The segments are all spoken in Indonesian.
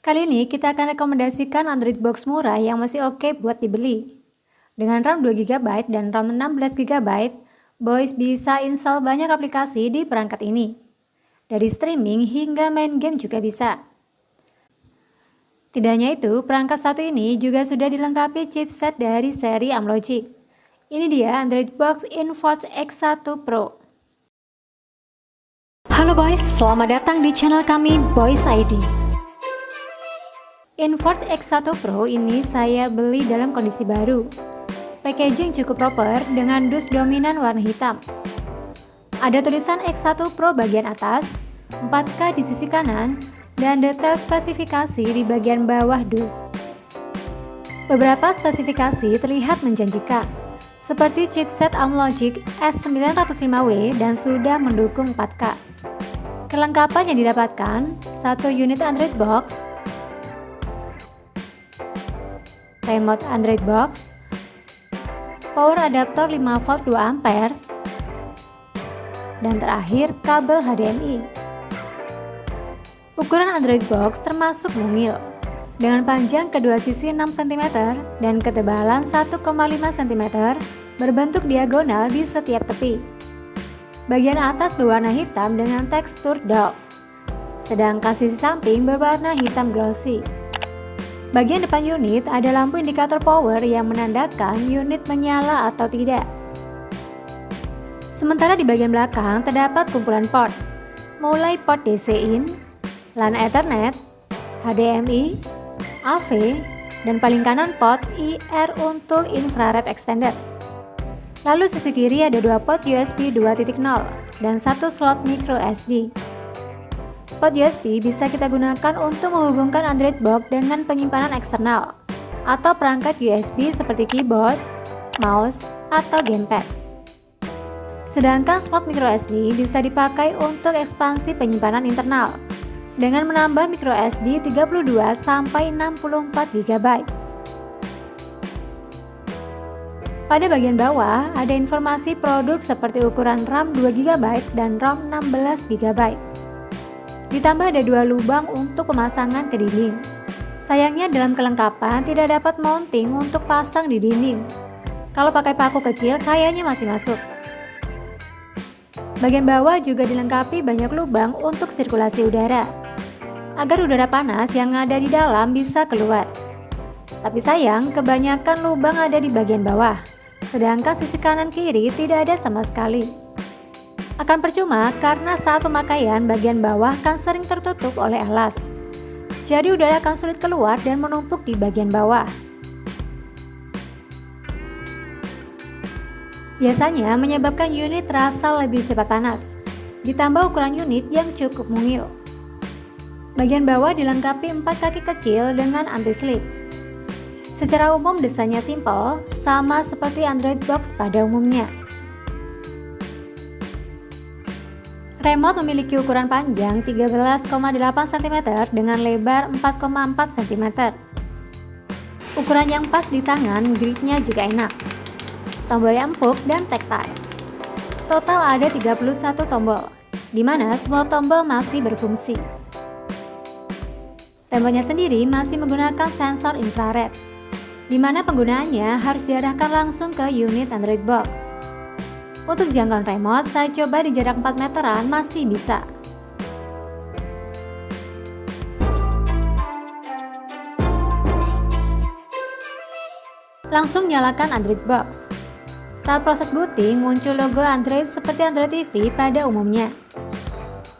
Kali ini kita akan rekomendasikan Android box murah yang masih oke buat dibeli. Dengan RAM 2GB dan RAM 16GB, Boys bisa install banyak aplikasi di perangkat ini. Dari streaming hingga main game juga bisa. Tidak hanya itu, perangkat satu ini juga sudah dilengkapi chipset dari seri Amlogic. Ini dia Android Box InForge X1 Pro. Halo boys, selamat datang di channel kami Boys ID. InForge X1 Pro ini saya beli dalam kondisi baru. Packaging cukup proper dengan dus dominan warna hitam. Ada tulisan X1 Pro bagian atas, 4K di sisi kanan, dan detail spesifikasi di bagian bawah dus. Beberapa spesifikasi terlihat menjanjikan, seperti chipset Amlogic S905W dan sudah mendukung 4K. Kelengkapan yang didapatkan, satu unit Android box, remote Android box, power adaptor 5V 2A, dan terakhir kabel HDMI. Ukuran Android box termasuk mungil, dengan panjang kedua sisi 6 cm dan ketebalan 1,5 cm berbentuk diagonal di setiap tepi. Bagian atas berwarna hitam dengan tekstur doff, sedangkan sisi samping berwarna hitam glossy. Bagian depan unit ada lampu indikator power yang menandakan unit menyala atau tidak. Sementara di bagian belakang terdapat kumpulan port, mulai port DC-in, LAN Ethernet, HDMI, AV, dan paling kanan port IR untuk infrared extender. Lalu sisi kiri ada dua port USB 2.0 dan satu slot micro SD. Port USB bisa kita gunakan untuk menghubungkan Android box dengan penyimpanan eksternal atau perangkat USB seperti keyboard, mouse, atau gamepad. Sedangkan slot micro SD bisa dipakai untuk ekspansi penyimpanan internal dengan menambah micro SD 32 sampai 64 GB. Pada bagian bawah ada informasi produk seperti ukuran RAM 2GB dan ROM 16GB. Ditambah ada dua lubang untuk pemasangan ke dinding. Sayangnya dalam kelengkapan tidak dapat mounting untuk pasang di dinding. Kalau pakai paku kecil kayaknya masih masuk. Bagian bawah juga dilengkapi banyak lubang untuk sirkulasi udara, agar udara panas yang ada di dalam bisa keluar. Tapi sayang, kebanyakan lubang ada di bagian bawah, sedangkan sisi kanan kiri tidak ada sama sekali. Akan percuma karena saat pemakaian bagian bawah kan sering tertutup oleh alas. Jadi udara akan sulit keluar dan menumpuk di bagian bawah. Biasanya menyebabkan unit terasa lebih cepat panas, ditambah ukuran unit yang cukup mungil. Bagian bawah dilengkapi 4 kaki kecil dengan anti-slip. Secara umum desainnya simpel, sama seperti Android box pada umumnya. Remote memiliki ukuran panjang 13,8 cm dengan lebar 4,4 cm. Ukuran yang pas di tangan, gripnya juga enak. Tombolnya empuk dan tactile. Total ada 31 tombol, di mana semua tombol masih berfungsi. Remote-nya sendiri masih menggunakan sensor infrared, di mana penggunaannya harus diarahkan langsung ke unit Android box. Untuk jangkauan remote, saya coba di jarak 4 meteran masih bisa. Langsung nyalakan Android box. Saat proses booting, muncul logo Android seperti Android TV pada umumnya.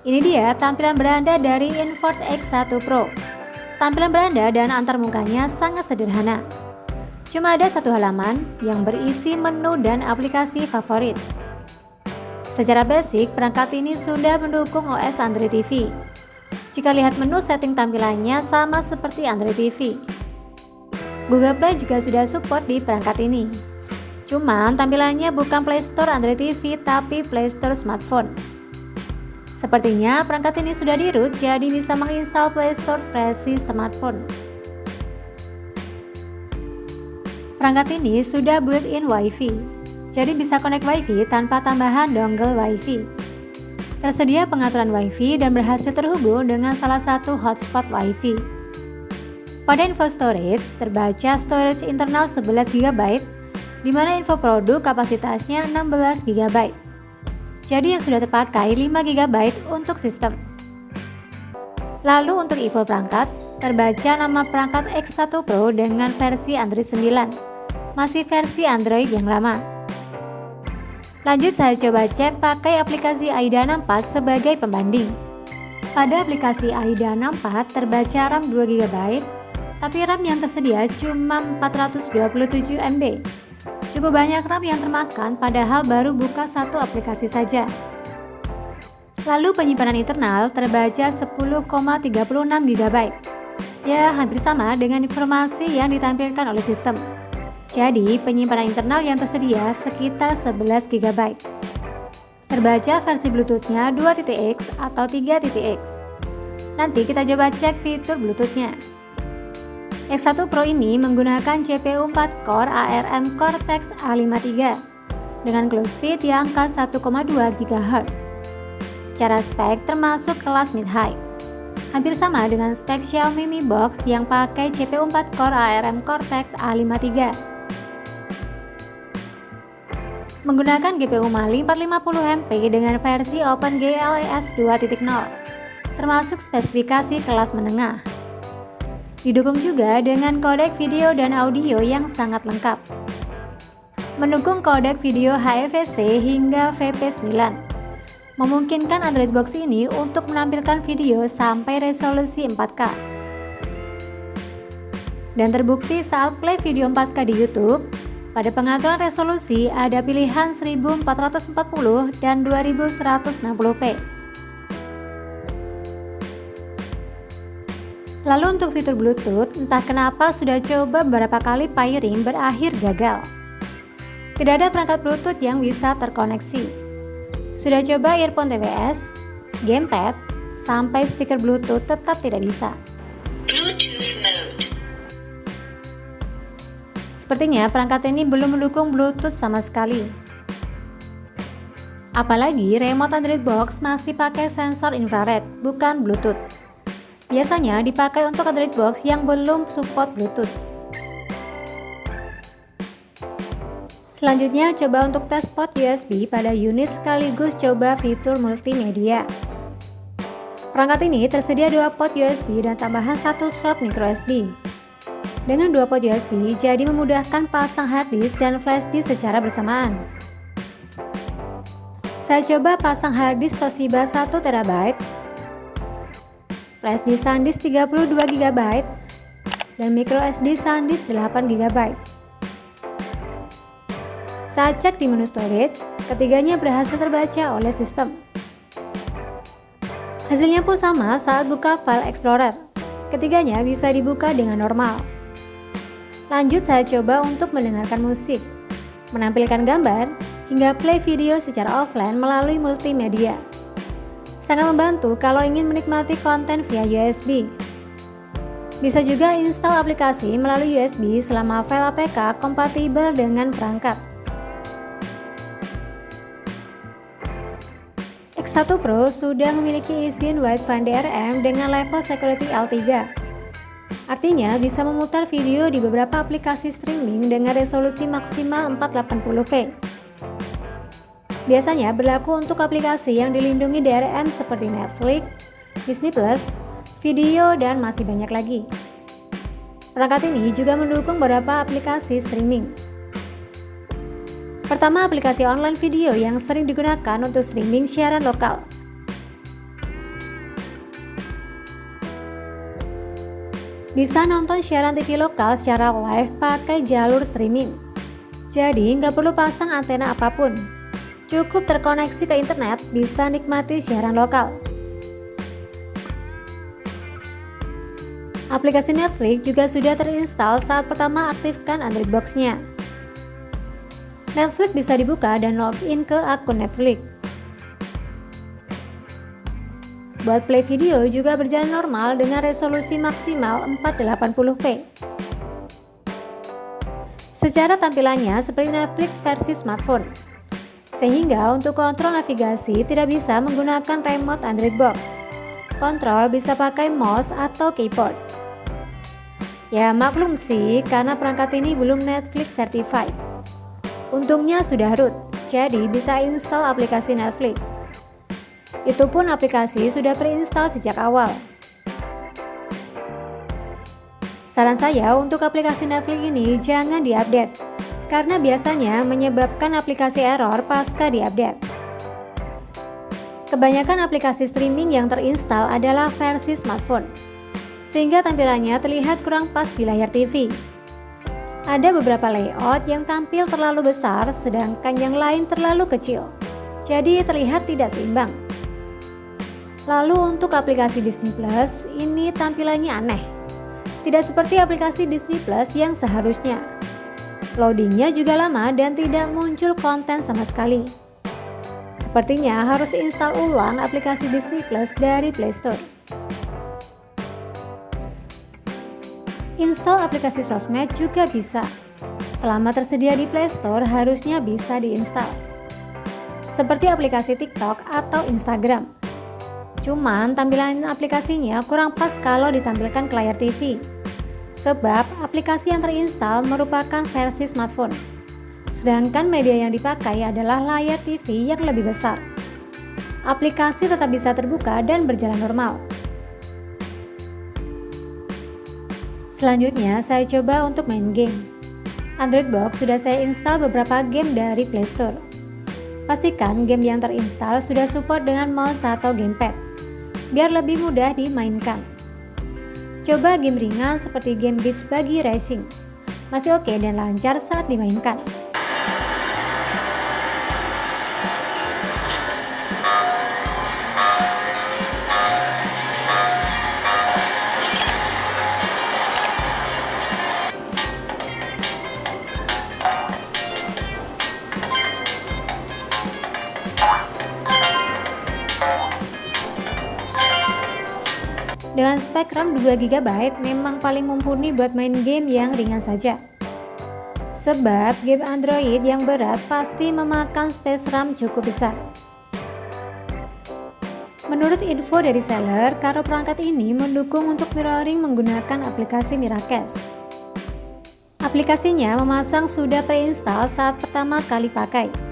Ini dia tampilan beranda dari InForge X1 Pro. Tampilan beranda dan antarmukanya sangat sederhana. Cuma ada satu halaman yang berisi menu dan aplikasi favorit. Secara basic, perangkat ini sudah mendukung OS Android TV. Jika lihat menu setting tampilannya sama seperti Android TV. Google Play juga sudah support di perangkat ini. Cuman tampilannya bukan Play Store Android TV tapi Play Store smartphone. Sepertinya perangkat ini sudah di-root jadi bisa menginstal Play Store versi smartphone. Perangkat ini sudah built-in Wi-Fi, jadi bisa connect Wi-Fi tanpa tambahan dongle Wi-Fi. Tersedia pengaturan Wi-Fi dan berhasil terhubung dengan salah satu hotspot Wi-Fi. Pada info storage, terbaca storage internal 11 GB, di mana info produk kapasitasnya 16 GB. Jadi yang sudah terpakai 5 GB untuk sistem. Lalu untuk info perangkat, terbaca nama perangkat X1 Pro dengan versi Android 9, masih versi Android yang lama. Lanjut saya coba cek pakai aplikasi AIDA 64 sebagai pembanding. Pada aplikasi AIDA 64 terbaca RAM 2 GB, tapi RAM yang tersedia cuma 427 MB. Cukup banyak RAM yang termakan padahal baru buka satu aplikasi saja. Lalu penyimpanan internal terbaca 10,36 GB. Ya, hampir sama dengan informasi yang ditampilkan oleh sistem. Jadi, penyimpanan internal yang tersedia sekitar 11 GB. Terbaca versi Bluetooth-nya 2.x atau 3.x. Nanti kita coba cek fitur Bluetooth-nya. X1 Pro ini menggunakan CPU 4 core ARM Cortex A53 dengan clock speed di angka 1,2 GHz. Secara spek termasuk kelas mid-high. Hampir sama dengan spek Xiaomi Mi Box yang pakai CPU 4 core ARM Cortex A53. Menggunakan GPU Mali 450MP dengan versi OpenGL ES 2.0, termasuk spesifikasi kelas menengah. Didukung juga dengan kodek video dan audio yang sangat lengkap. Mendukung kodek video HEVC hingga VP9. Memungkinkan Android Box ini untuk menampilkan video sampai resolusi 4K. Dan terbukti saat play video 4K di YouTube, pada pengaturan resolusi ada pilihan 1440 dan 2160p. Lalu untuk fitur Bluetooth, entah kenapa sudah coba beberapa kali pairing berakhir gagal. Tidak ada perangkat Bluetooth yang bisa terkoneksi. Sudah coba earphone TWS, gamepad, sampai speaker Bluetooth tetap tidak bisa. Bluetooth mode. Sepertinya perangkat ini belum mendukung Bluetooth sama sekali. Apalagi remote Android Box masih pakai sensor infrared, bukan Bluetooth. Biasanya dipakai untuk Android Box yang belum support Bluetooth. Selanjutnya, coba untuk tes port USB pada unit sekaligus coba fitur multimedia. Perangkat ini tersedia 2 port USB dan tambahan 1 slot microSD. Dengan 2 port USB, jadi memudahkan pasang hard disk dan flash disk secara bersamaan. Saya coba pasang hard disk Toshiba 1 TB, flash disk SanDisk 32 GB, dan microSD SanDisk 8 GB. Saat cek di menu storage, ketiganya berhasil terbaca oleh sistem. Hasilnya pun sama saat buka file Explorer. Ketiganya bisa dibuka dengan normal. Lanjut saya coba untuk mendengarkan musik, menampilkan gambar, hingga play video secara offline melalui multimedia. Sangat membantu kalau ingin menikmati konten via USB. Bisa juga install aplikasi melalui USB selama file APK kompatibel dengan perangkat. X1 Pro sudah memiliki izin Wideband DRM dengan level security L3. Artinya bisa memutar video di beberapa aplikasi streaming dengan resolusi maksimal 480p. Biasanya berlaku untuk aplikasi yang dilindungi DRM seperti Netflix, Disney+, video, dan masih banyak lagi. Perangkat ini juga mendukung beberapa aplikasi streaming. Pertama, aplikasi online video yang sering digunakan untuk streaming siaran lokal. Bisa nonton siaran TV lokal secara live pakai jalur streaming. Jadi nggak perlu pasang antena apapun. Cukup terkoneksi ke internet, bisa nikmati siaran lokal. Aplikasi Netflix juga sudah terinstall saat pertama aktifkan Android Box-nya. Netflix bisa dibuka dan login ke akun Netflix. Buat play video juga berjalan normal dengan resolusi maksimal 480p. Secara tampilannya seperti Netflix versi smartphone. Sehingga untuk kontrol navigasi tidak bisa menggunakan remote Android Box. Kontrol bisa pakai mouse atau keyboard. Ya maklum sih, karena perangkat ini belum Netflix certified. Untungnya sudah root, jadi bisa install aplikasi Netflix. Itu pun aplikasi sudah pre-install sejak awal. Saran saya untuk aplikasi Netflix ini jangan diupdate, karena biasanya menyebabkan aplikasi error pasca diupdate. Kebanyakan aplikasi streaming yang terinstall adalah versi smartphone, sehingga tampilannya terlihat kurang pas di layar TV. Ada beberapa layout yang tampil terlalu besar, sedangkan yang lain terlalu kecil, jadi terlihat tidak seimbang. Lalu untuk aplikasi Disney Plus, ini tampilannya aneh. Tidak seperti aplikasi Disney Plus yang seharusnya. Loadingnya juga lama dan tidak muncul konten sama sekali. Sepertinya harus install ulang aplikasi Disney Plus dari Play Store. Install aplikasi sosmed juga bisa. Selama tersedia di Play Store harusnya bisa diinstal. Seperti aplikasi TikTok atau Instagram. Cuman tampilan aplikasinya kurang pas kalau ditampilkan ke layar TV. Sebab aplikasi yang terinstall merupakan versi smartphone. Sedangkan media yang dipakai adalah layar TV yang lebih besar. Aplikasi tetap bisa terbuka dan berjalan normal. Selanjutnya saya coba untuk main game. Android Box sudah saya install beberapa game dari Play Store. Pastikan game yang terinstall sudah support dengan mouse atau gamepad, biar lebih mudah dimainkan. Coba game ringan seperti game Beach Buggy Racing, masih oke dan lancar saat dimainkan. Dengan spek RAM 2GB memang paling mumpuni buat main game yang ringan saja. Sebab game Android yang berat pasti memakan space RAM cukup besar. Menurut info dari seller, karo perangkat ini mendukung untuk mirroring menggunakan aplikasi Miracast. Aplikasinya memasang sudah pre-install saat pertama kali pakai.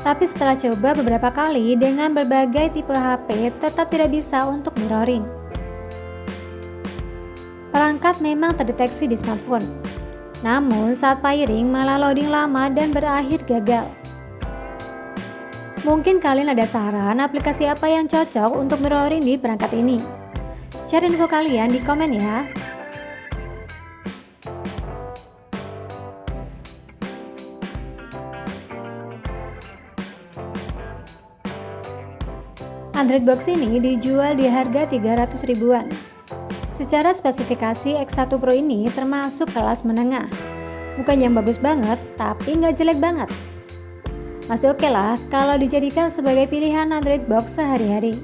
Tapi setelah coba beberapa kali dengan berbagai tipe HP tetap tidak bisa untuk mirroring. Perangkat memang terdeteksi di smartphone, namun saat pairing malah loading lama dan berakhir gagal. Mungkin kalian ada saran aplikasi apa yang cocok untuk mirroring di perangkat ini? Share info kalian di komen ya. Android Box ini dijual di harga 300 ribuan. Secara spesifikasi X1 Pro ini termasuk kelas menengah. Bukan yang bagus banget, tapi nggak jelek banget. Masih oke lah kalau dijadikan sebagai pilihan Android Box sehari-hari.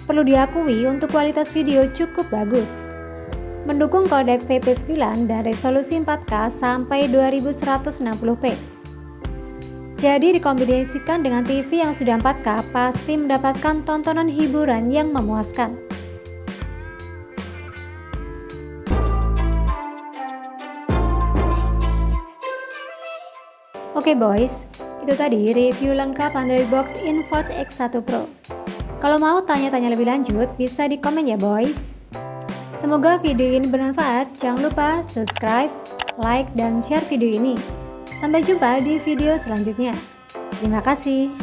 Perlu diakui untuk kualitas video cukup bagus. Mendukung kodek VP9 dan resolusi 4K sampai 2160p. Jadi dikombinasikan dengan TV yang sudah 4K pasti mendapatkan tontonan hiburan yang memuaskan. Oke boys, itu tadi review lengkap Android Box Inforge X1 Pro. Kalau mau tanya-tanya lebih lanjut bisa di komen ya boys. Semoga video ini bermanfaat, jangan lupa subscribe, like, dan share video ini. Sampai jumpa di video selanjutnya. Terima kasih.